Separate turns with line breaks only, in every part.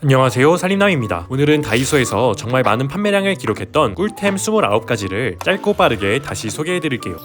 안녕하세요, 살림남입니다. 오늘은 다이소에서 정말 많은 판매량을 기록했던 꿀템 29가지를 짧고 빠르게 다시 소개해드릴게요.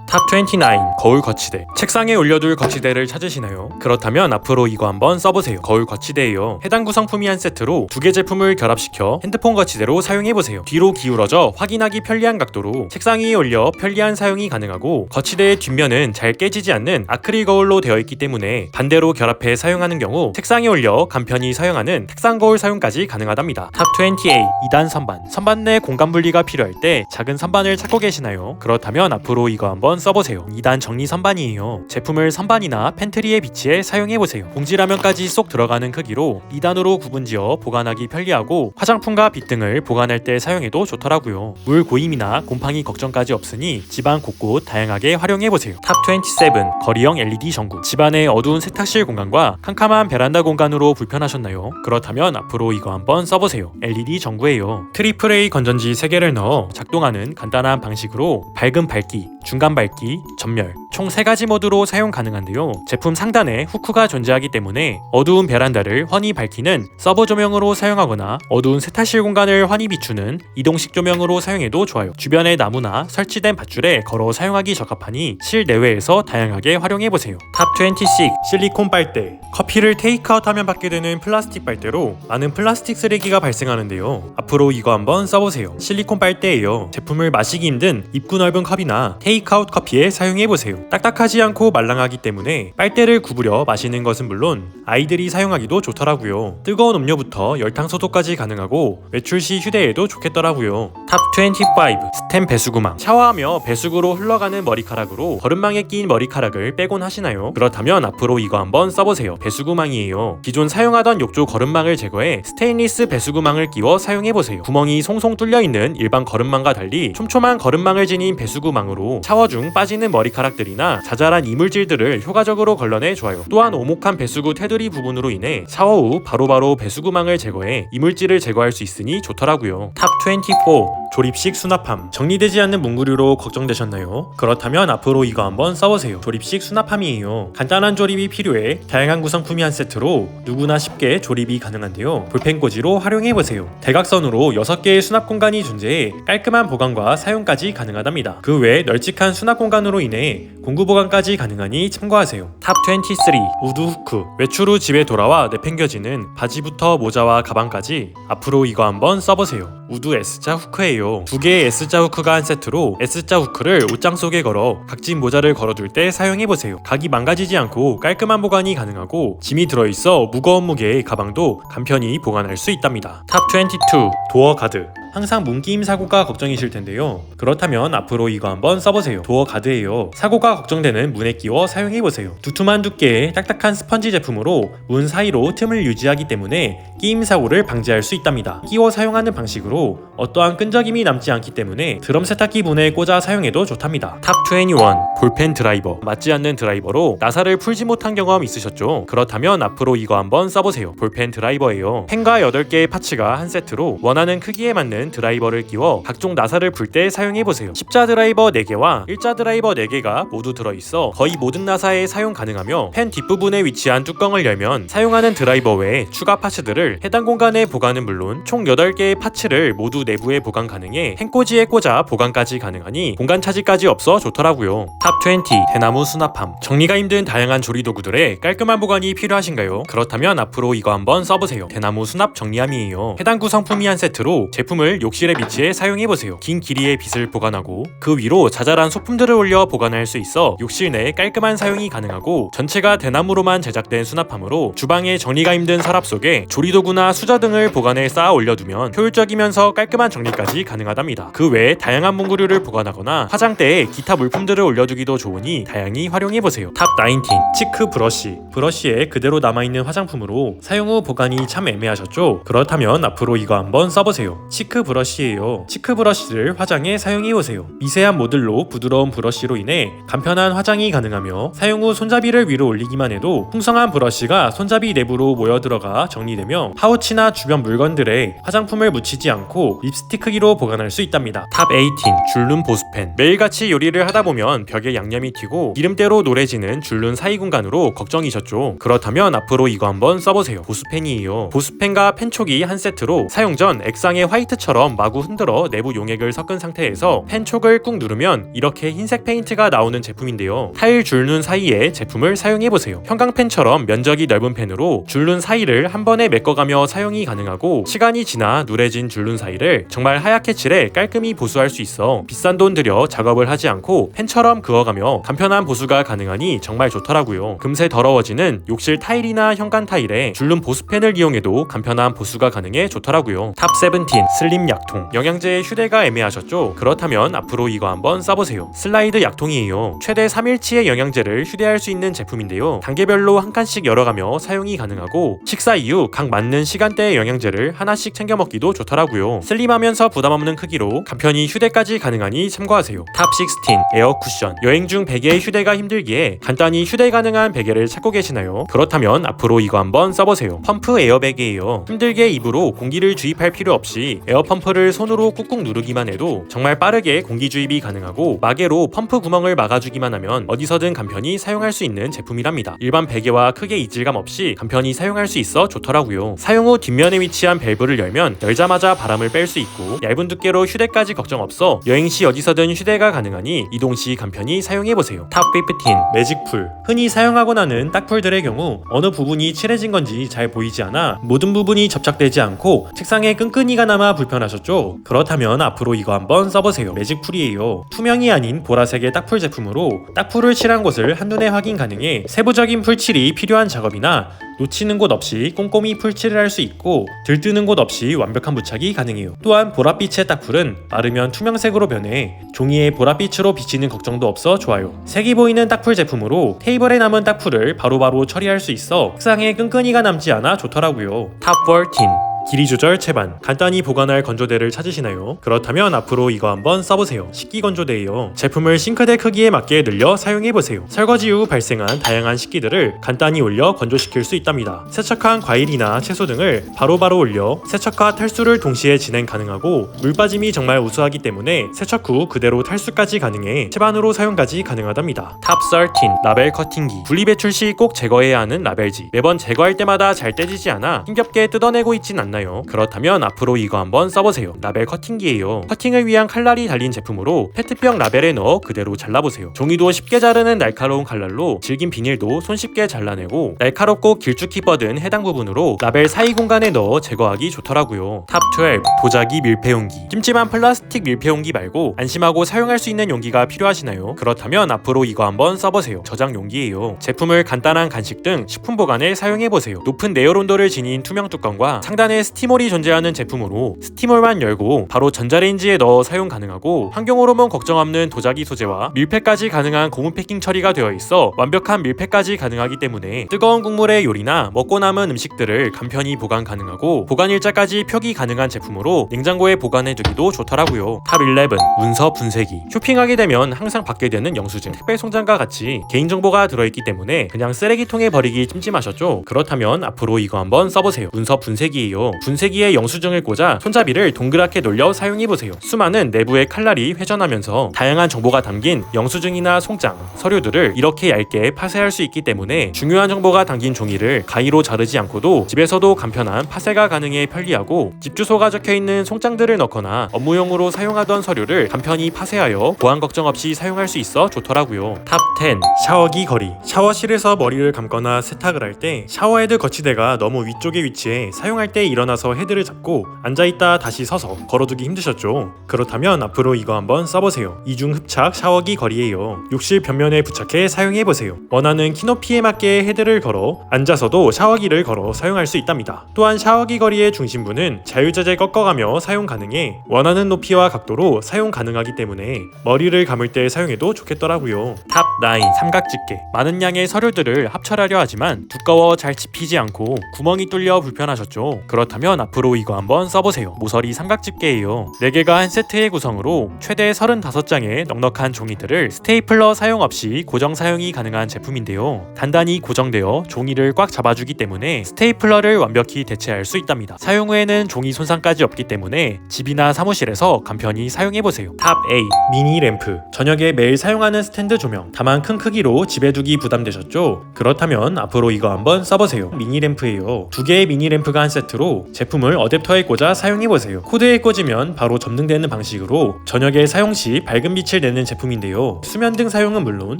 탑 29 거울 거치대. 책상에 올려둘 거치대를 찾으시나요? 그렇다면 앞으로 이거 한번 써보세요. 거울 거치대예요. 해당 구성품이 한 세트로 두 개 제품을 결합시켜 핸드폰 거치대로 사용해보세요. 뒤로 기울어져 확인하기 편리한 각도로 책상 위에 올려 편리한 사용이 가능하고, 거치대의 뒷면은 잘 깨지지 않는 아크릴 거울로 되어 있기 때문에 반대로 결합해 사용하는 경우 책상에 올려 간편히 사용하는 책상 거울 사용까지 가능하답니다. 탑 28 2단 선반. 선반 내 공간 분리가 필요할 때 작은 선반을 찾고 계시나요? 그렇다면 앞으로 이거 한번 써보세요. 2단 정리 선반이에요. 제품을 선반이나 팬트리에 비치해 사용해보세요. 봉지라면까지 쏙 들어가는 크기로 2단으로 구분지어 보관하기 편리하고, 화장품과 빗 등을 보관할 때 사용해도 좋더라고요. 물 고임이나 곰팡이 걱정까지 없으니 집안 곳곳 다양하게 활용해보세요. 탑 27 거리형 LED 전구. 집안의 어두운 세탁실 공간과 캄캄한 베란다 공간으로 불편하셨나요? 그렇다면 앞으로 이거 한번 써보세요. LED 전구예요. 트리플 A 건전지 3개를 넣어 작동하는 간단한 방식으로 밝은 밝기, 중간 밝기, 전멸 총 3가지 모드로 사용 가능한데요. 제품 상단에 후크가 존재하기 때문에 어두운 베란다를 환히 밝히는 서버 조명으로 사용하거나 어두운 세탁실 공간을 환히 비추는 이동식 조명으로 사용해도 좋아요. 주변의 나무나 설치된 밧줄에 걸어 사용하기 적합하니 실내외에서 다양하게 활용해보세요. 탑 26 실리콘 빨대. 커피를 테이크아웃하면 받게 되는 플라스틱 빨대로 많은 플라스틱 쓰레기가 발생하는데요. 앞으로 이거 한번 써보세요. 실리콘 빨대예요. 제품을 마시기 힘든 입구 넓은 컵이나 테이크아웃 커피에 사용해보세요. 딱딱하지 않고 말랑하기 때문에 빨대를 구부려 마시는 것은 물론 아이들이 사용하기도 좋더라고요. 뜨거운 음료부터 열탕 소독까지 가능하고 외출 시 휴대해도 좋겠더라고요. 탑 25 스템 배수구망. 샤워하며 배수구로 흘러가는 머리카락으로 거름망에 끼인 머리카락을 빼곤 하시나요? 그렇다면 앞으로 이거 한번 써보세요. 배수구망이에요. 기존 사용하던 욕조 거름망을 제거해 스테인리스 배수구망을 끼워 사용해보세요. 구멍이 송송 뚫려있는 일반 거름망과 달리 촘촘한 거름망을 지닌 배수구망으로 샤워 중 빠지는 머리카락들이나 자잘한 이물질들을 효과적으로 걸러내 줘요. 또한 오목한 배수구 테두리 부분으로 인해 샤워 후 바로바로 배수구망을 제거해 이물질을 제거할 수 있으니 좋더라고요. 탑 24 조립식 수납함. 정리되지 않는 문구류로 걱정되셨나요? 그렇다면 앞으로 이거 한번 써보세요. 조립식 수납함이에요. 간단한 조립이 필요해 다양한 구성품이 한 세트로 누구나 쉽게 조립이 가능한데요. 볼펜꽂이로 활용해보세요. 대각선으로 6개의 수납 공간이 존재해 깔끔한 보관과 사용까지 가능하답니다. 그 외 널찍한 수납 공간으로 인해 공구 보관까지 가능하니 참고하세요. 탑 23 우드 후크. 외출 후 집에 돌아와 내팽겨지는 바지부터 모자와 가방까지 앞으로 이거 한번 써보세요. 우드 S자 후크예요. 2개의 S자 후크가 한 세트로 S자 후크를 옷장 속에 걸어 각진 모자를 걸어둘 때 사용해보세요. 각이 망가지지 않고 깔끔한 보관이 가능하고 짐이 들어있어 무거운 무게의 가방도 간편히 보관할 수 있답니다. 탑 22 도어 가드. 항상 문끼임 사고가 걱정이실 텐데요. 그렇다면 앞으로 이거 한번 써보세요. 도어 가드예요. 사고가 걱정되는 문에 끼워 사용해보세요. 두툼한 두께의 딱딱한 스펀지 제품으로 문 사이로 틈을 유지하기 때문에 끼임 사고를 방지할 수 있답니다. 끼워 사용하는 방식으로 어떠한 끈적임이 남지 않기 때문에 드럼 세탁기 문에 꽂아 사용해도 좋답니다. 탑 21 볼펜 드라이버. 맞지 않는 드라이버로 나사를 풀지 못한 경험 있으셨죠? 그렇다면 앞으로 이거 한번 써보세요. 볼펜 드라이버예요. 펜과 8개의 파츠가 한 세트로 원하는 크기에 맞는 드라이버를 끼워 각종 나사를 풀 때 사용해보세요. 십자 드라이버 4개와 일자 드라이버 4개가 모두 들어있어 거의 모든 나사에 사용 가능하며, 펜 뒷부분에 위치한 뚜껑을 열면 사용하는 드라이버 외에 추가 파츠들을 해당 공간에 보관은 물론 총 8개의 파츠를 모두 내부에 보관 가능해 펜꽂이에 꽂아 보관까지 가능하니 공간 차지까지 없어 좋더라고요. 탑 20 대나무 수납함. 정리가 힘든 다양한 조리 도구들의 깔끔한 보관이 필요하신가요? 그렇다면 앞으로 이거 한번 써보세요. 대나무 수납 정리함이에요. 해당 구성품이 한 세트로 제품을 욕실에 비치해 사용해보세요. 긴 길이의 빗을 보관하고 그 위로 자잘한 소품들을 올려 보관할 수 있어 욕실 내에 깔끔한 사용이 가능하고, 전체가 대나무로만 제작된 수납함으로 주방의 정리가 힘든 서랍 속에 조리도구나 수저 등을 보관해 쌓아 올려두면 효율적이면서 깔끔한 정리까지 가능하답니다. 그 외에 다양한 문구류를 보관하거나 화장대에 기타 물품들을 올려두기도 좋으니 다양히 활용해보세요. 탑 19 치크 브러쉬. 브러쉬에 그대로 남아있는 화장품으로 사용 후 보관이 참 애매하셨죠? 그렇다면 앞으로 이거 한번 써보세요. 치크 치크 브러쉬예요. 치크 브러쉬를 화장에 사용해보세요. 미세한 모들로 부드러운 브러쉬로 인해 간편한 화장이 가능하며 사용 후 손잡이를 위로 올리기만 해도 풍성한 브러쉬가 손잡이 내부로 모여들어가 정리되며 파우치나 주변 물건들에 화장품을 묻히지 않고 립스틱 크기로 보관할 수 있답니다. 탑 18 줄눈 보습펜. 매일같이 요리를 하다보면 벽에 양념이 튀고 기름때로 노래지는 줄눈 사이 공간으로 걱정이셨죠. 그렇다면 앞으로 이거 한번 써보세요. 보습펜이에요. 보습펜과 펜촉이 한 세트로 사용 전 액상의 화이트처럼 마구 흔들어 내부 용액을 섞은 상태에서 펜촉을 꾹 누르면 이렇게 흰색 페인트가 나오는 제품인데요. 타일 줄눈 사이에 제품을 사용해보세요. 형광펜처럼 면적이 넓은 펜으로 줄눈 사이를 한 번에 메꿔가며 사용이 가능하고 시간이 지나 누래진 줄눈 사이를 정말 하얗게 칠해 깔끔히 보수할 수 있어 비싼 돈 들여 작업을 하지 않고 펜처럼 그어가며 간편한 보수가 가능하니 정말 좋더라고요. 금세 더러워지는 욕실 타일이나 현관 타일에 줄눈 보습펜을 이용해도 간편한 보수가 가능해 좋더라고요. 탑 17 슬림 약통. 영양제의 휴대가 애매하셨죠? 그렇다면 앞으로 이거 한번 써보세요. 슬라이드 약통이에요. 최대 3일치의 영양제를 휴대할 수 있는 제품인데요. 단계별로 한 칸씩 열어가며 사용이 가능하고 식사 이후 각 맞는 시간대의 영양제를 하나씩 챙겨 먹기도 좋더라고요. 슬림하면서 부담 없는 크기로 간편히 휴대까지 가능하니 참고하세요. 탑 16 에어 쿠션. 여행 중 베개의 휴대가 힘들기에 간단히 휴대 가능한 베개를 찾고 계시나요? 그렇다면 앞으로 이거 한번 써보세요. 펌프 에어백이에요. 힘들게 입으로 공기를 주입할 필요 없이 에어펌프를 손으로 꾹꾹 누르기만 해도 정말 빠르게 공기 주입이 가능하고 마개로 펌프 구멍을 막아주기만 하면 어디서든 간편히 사용할 수 있는 제품이랍니다. 일반 베개와 크게 이질감 없이 간편히 사용할 수 있어 좋더라고요. 사용 후 뒷면에 위치한 밸브를 열면 열자마자 바람을 뺄 수 있고 얇은 두께로 휴대까지 걱정 없어 여행 시 어디서든 휴대가 가능하니 이동 시 간편히 사용해보세요. 탑 15 매직풀. 흔히 사용하고 나는 딱풀들의 경우 어느 부분이 칠해진 건지 잘 보이지 않아 모든 부분이 접착되지 않고 책상에 끈끈이가 남아 불편하셨죠? 그렇다면 앞으로 이거 한번 써보세요. 매직풀이에요. 투명이 아닌 보라색의 딱풀 제품으로 딱풀을 칠한 곳을 한눈에 확인 가능해 세부적인 풀칠이 필요한 작업이나 놓치는 곳 없이 꼼꼼히 풀칠을 할 수 있고 들뜨는 곳 없이 완벽한 부착이 가능해요. 또한 보랏빛의 딱풀은 마르면 투명색으로 변해 종이에 보랏빛으로 비치는 걱정도 없어 좋아요. 색이 보이는 딱풀 제품으로 테이블에 남은 딱풀을 바로바로 처리할 수 있어 책상에 끈끈이가 남지 않아 좋더라고요. 탑 14 길이 조절 채반. 간단히 보관할 건조대를 찾으시나요? 그렇다면 앞으로 이거 한번 써보세요. 식기 건조대예요. 제품을 싱크대 크기에 맞게 늘려 사용해보세요. 설거지 후 발생한 다양한 식기들을 간단히 올려 건조시킬 수 있답니다. 세척한 과일이나 채소 등을 바로바로 올려 세척과 탈수를 동시에 진행 가능하고 물 빠짐이 정말 우수하기 때문에 세척 후 그대로 탈수까지 가능해 채반으로 사용까지 가능하답니다. 탑 13 라벨 커팅기. 분리배출 시 꼭 제거해야 하는 라벨지. 매번 제거할 때마다 잘 떼지지 않아 힘겹게 뜯어내고 있진 않나요? 그렇다면 앞으로 이거 한번 써보세요. 라벨 커팅기예요. 커팅을 위한 칼날이 달린 제품으로 페트병 라벨에 넣어 그대로 잘라보세요. 종이도 쉽게 자르는 날카로운 칼날로 질긴 비닐도 손쉽게 잘라내고 날카롭고 길쭉히 뻗은 해당 부분으로 라벨 사이 공간에 넣어 제거하기 좋더라고요. 탑 12 도자기 밀폐용기. 찜찜한 플라스틱 밀폐용기 말고 안심하고 사용할 수 있는 용기가 필요하시나요? 그렇다면 앞으로 이거 한번 써보세요. 저장 용기예요. 제품을 간단한 간식 등 식품 보관에 사용해보세요. 높은 내열 온도를 지닌 투명 뚜껑과 상단에 스티몰이 존재하는 제품으로 스티몰만 열고 바로 전자레인지에 넣어 사용 가능하고 환경오염 걱정 없는 도자기 소재와 밀폐까지 가능한 고무 패킹 처리가 되어 있어 완벽한 밀폐까지 가능하기 때문에 뜨거운 국물의 요리나 먹고 남은 음식들을 간편히 보관 가능하고 보관 일자까지 표기 가능한 제품으로 냉장고에 보관해두기도 좋더라고요. 탑 11 문서 분쇄기. 쇼핑하게 되면 항상 받게 되는 영수증, 택배 송장과 같이 개인정보가 들어있기 때문에 그냥 쓰레기통에 버리기 찜찜하셨죠? 그렇다면 앞으로 이거 한번 써보세요. 문서 분쇄기예요. 분쇄기에 영수증을 꽂아 손잡이를 동그랗게 돌려 사용해보세요. 수많은 내부의 칼날이 회전하면서 다양한 정보가 담긴 영수증이나 송장, 서류들을 이렇게 얇게 파쇄할 수 있기 때문에 중요한 정보가 담긴 종이를 가위로 자르지 않고도 집에서도 간편한 파쇄가 가능해 편리하고 집 주소가 적혀있는 송장들을 넣거나 업무용으로 사용하던 서류를 간편히 파쇄하여 보안 걱정 없이 사용할 수 있어 좋더라고요. 탑 10 샤워기 거리. 샤워실에서 머리를 감거나 세탁을 할 때 샤워헤드 거치대가 너무 위쪽에 위치해 사용할 때 일어나서 헤드를 잡고 앉아있다 다시 서서 걸어두기 힘드셨죠? 그렇다면 앞으로 이거 한번 써보세요. 이중 흡착 샤워기 거리예요. 욕실 벽면에 부착해 사용해보세요. 원하는 키 높이에 맞게 헤드를 걸어 앉아서도 샤워기를 걸어 사용할 수 있답니다. 또한 샤워기 거리의 중심부는 자유자재 꺾어가며 사용 가능해 원하는 높이와 각도로 사용 가능하기 때문에 머리를 감을 때 사용해도 좋겠더라고요. 탑 9 삼각집게. 많은 양의 서류들을 합철하려 하지만 두꺼워 잘 집히지 않고 구멍이 뚫려 불편하셨죠? 그렇다면 그렇다면 앞으로 이거 한번 써보세요. 모서리 삼각집게예요. 4개가 한 세트의 구성으로 최대 35장의 넉넉한 종이들을 스테이플러 사용 없이 고정 사용이 가능한 제품인데요. 단단히 고정되어 종이를 꽉 잡아주기 때문에 스테이플러를 완벽히 대체할 수 있답니다. 사용 후에는 종이 손상까지 없기 때문에 집이나 사무실에서 간편히 사용해보세요. 탑 8. 미니 램프. 저녁에 매일 사용하는 스탠드 조명. 다만 큰 크기로 집에 두기 부담되셨죠? 그렇다면 앞으로 이거 한번 써보세요. 미니 램프예요. 2개의 미니 램프가 한 세트로 제품을 어댑터에 꽂아 사용해보세요. 코드에 꽂으면 바로 점등되는 방식으로 저녁에 사용 시 밝은 빛을 내는 제품인데요. 수면 등 사용은 물론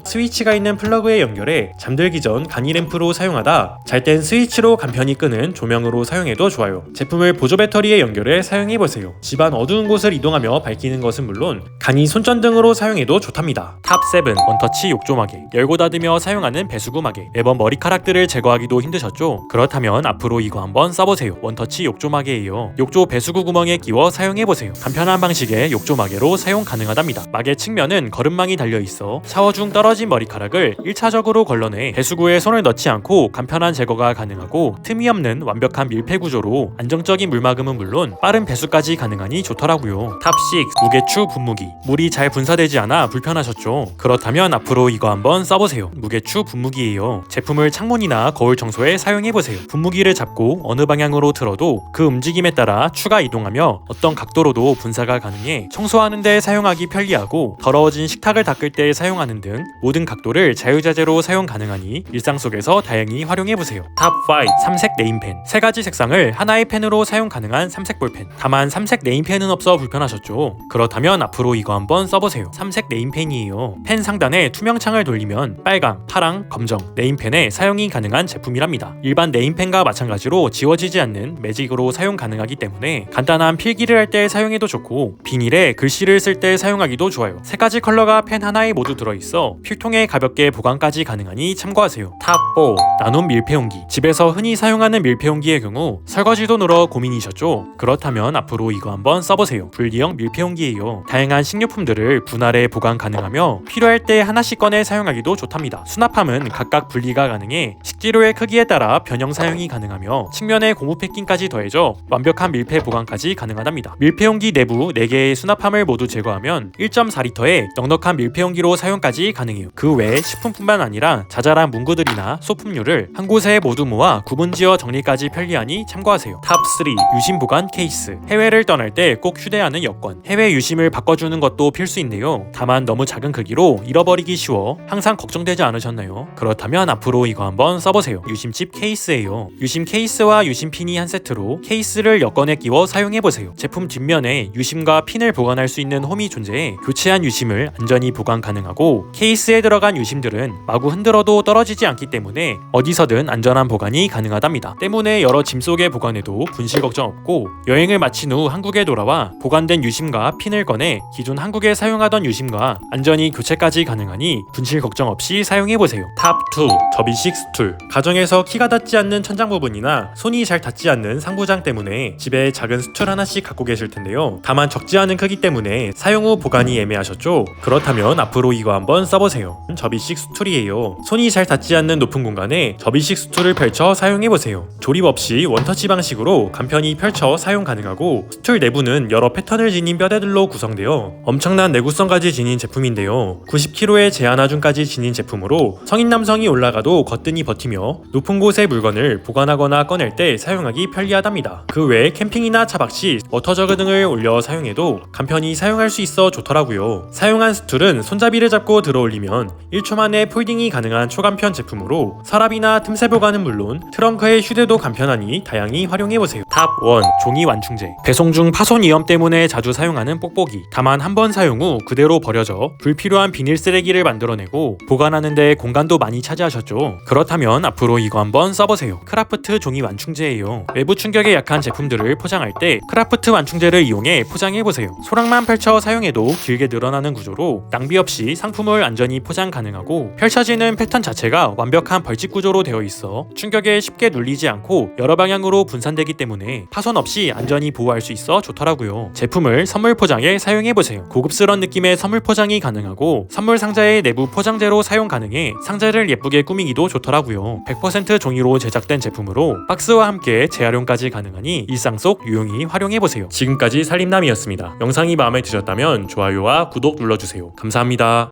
스위치가 있는 플러그에 연결해 잠들기 전 간이 램프로 사용하다 잘 땐 스위치로 간편히 끄는 조명으로 사용해도 좋아요. 제품을 보조 배터리에 연결해 사용해보세요. 집안 어두운 곳을 이동하며 밝히는 것은 물론 간이 손전등으로 사용해도 좋답니다. 탑 7. 원터치 욕조마개. 열고 닫으며 사용하는 배수구 마개. 매번 머리카락들을 제거하기도 힘드셨죠? 그렇다면 앞으로 이거 한번 써보세요. 원터치 욕조마개예요. 욕조 배수구 구멍에 끼워 사용해보세요. 간편한 방식의 욕조마개로 사용 가능하답니다. 마개 측면은 거름망이 달려있어 샤워 중 떨어진 머리카락을 1차적으로 걸러내 배수구에 손을 넣지 않고 간편한 제거가 가능하고 틈이 없는 완벽한 밀폐 구조로 안정적인 물막음은 물론 빠른 배수까지 가능하니 좋더라고요. 탑 6. 무게추 분무기. 물이 잘 분사되지 않아 불편하셨죠? 그렇다면 앞으로 이거 한번 써보세요. 무게추 분무기예요. 제품을 창문이나 거울 청소에 사용해보세요. 분무기를 잡고 어느 방향으로 틀어도 그 움직임에 따라 추가 이동하며 어떤 각도로도 분사가 가능해 청소하는 데 사용하기 편리하고 더러워진 식탁을 닦을 때 사용하는 등 모든 각도를 자유자재로 사용 가능하니 일상 속에서 다양히 활용해보세요. 탑 5. 삼색 네임펜. 3가지 색상을 하나의 펜으로 사용 가능한 삼색 볼펜. 다만 삼색 네임펜은 없어 불편하셨죠? 그렇다면 앞으로 이거 한번 써보세요. 삼색 네임펜이에요. 펜 상단에 투명창을 돌리면 빨강, 파랑, 검정 네임펜에 사용이 가능한 제품이랍니다. 일반 네임펜과 마찬가지로 지워지지 않는 매직으로 사용 가능하기 때문에 간단한 필기를 할 때 사용해도 좋고 비닐에 글씨를 쓸 때 사용하기도 좋아요. 3가지 컬러가 펜 하나에 모두 들어있어 필통에 가볍게 보관까지 가능하니 참고하세요. 탑 4. 나눔 밀폐용기. 집에서 흔히 사용하는 밀폐용기의 경우 설거지도 늘어 고민이셨죠? 그렇다면 앞으로 이거 한번 써보세요. 분리형 밀폐용기예요. 다양한 식료품들을 분할해 보관 가능하며 필요할 때 하나씩 꺼내 사용하기도 좋답니다. 수납함은 각각 분리가 가능해 식재료의 크기에 따라 변형 사용이 가능하며 측면에 고무 패킹까지 더해져 완벽한 밀폐 보관까지 가능하답니다. 밀폐용기 내부 4개의 수납함을 모두 제거하면 1.4리터의 넉넉한 밀폐용기로 사용까지 가능해요. 그 외에 식품뿐만 아니라 자잘한 문구들이나 소품류를 한 곳에 모두 모아 구분지어 정리까지 편리하니 참고하세요. 탑 3. 유심 보관 케이스. 해외를 떠날 때 꼭 휴대하는 여권. 해외 유심을 바꿔주는 것도 필수인데요. 다만 너무 작은 크기로 잃어버리기 쉬워 항상 걱정되지 않으셨나요? 그렇다면 앞으로 이거 한번 써보세요. 유심칩 케이스예요. 유심 케이스와 유심 핀이 한 세트로 케이스를 여권에 끼워 사용해보세요. 제품 뒷면에 유심과 핀을 보관할 수 있는 홈이 존재해 교체한 유심을 안전히 보관 가능하고 케이스에 들어간 유심들은 마구 흔들어도 떨어지지 않기 때문에 어디서든 안전한 보관이 가능하답니다. 때문에 여러 짐 속에 보관해도 분실 걱정 없고 여행을 마친 후 한국에 돌아와 보관된 유심과 핀을 꺼내 기존 한국에 사용하던 유심과 안전히 교체까지 가능하니 분실 걱정 없이 사용해보세요. 탑 2. 접이식 스툴. 가정에서 키가 닿지 않는 천장 부분이나 손이 잘 닿지 않는 상부장 때문에 집에 작은 스툴 하나씩 갖고 계실 텐데요. 다만 적지 않은 크기 때문에 사용 후 보관이 애매하셨죠? 그렇다면 앞으로 이거 한번 써보세요. 접이식 스툴이에요. 손이 잘 닿지 않는 높은 공간에 접이식 스툴을 펼쳐 사용해보세요. 조립 없이 원터치 방식으로 간편히 펼쳐 사용 가능하고 스툴 내부는 여러 패턴을 지닌 뼈대들로 구성되어 엄청난 내구성까지 지닌 제품인데요. 90kg의 제한하중까지 지닌 제품으로 성인 남성이 올라가도 거뜬히 버티며 높은 곳의 물건을 보관하거나 꺼낼 때 사용하기 편리하답니다. 그 외에 캠핑이나 차박 시 워터저그 등을 올려 사용해도 간편히 사용할 수 있어 좋더라고요. 사용한 스툴은 손잡이를 잡고 들어 올리면 1초 만에 폴딩이 가능한 초간편 제품으로 서랍이나 틈새 보관은 물론 트렁크의 휴대도 간편하니 다양히 활용해보세요. 탑 1. 종이 완충제. 배송 중 파손 위험 때문에 자주 사용하는 뽁뽁이. 다만 한 번 사용 후 그대로 버려져 불필요한 비닐 쓰레기를 만들어내고 보관하는 데 공간도 많이 차지하셨죠? 그렇다면 앞으로 이거 한번 써보세요. 크라프트 종이 완충제예요. 외부 충격에 약한 제품들을 포장할 때 크라프트 완충제를 이용해 포장해보세요. 소량만 펼쳐 사용해도 길게 늘어나는 구조로 낭비 없이 상품을 안전히 포장 가능하고 펼쳐지는 패턴 자체가 완벽한 벌집 구조로 되어 있어 충격에 쉽게 눌리지 않고 여러 방향으로 분산되기 때문에 파손 없이 안전히 보호할 수 있어 좋더라고요. 제품을 선물 포장에 사용해보세요. 고급스러운 느낌의 선물 포장이 가능하고 선물 상자의 내부 포장재로 사용 가능해 상자를 예쁘게 꾸미기도 좋더라고요. 100% 종이로 제작된 제품으로 박스와 함께 재활용 활용까지 가능하니 일상 속 유용히 활용해보세요. 지금까지 살림남이었습니다. 영상이 마음에 드셨다면 좋아요와 구독 눌러주세요. 감사합니다.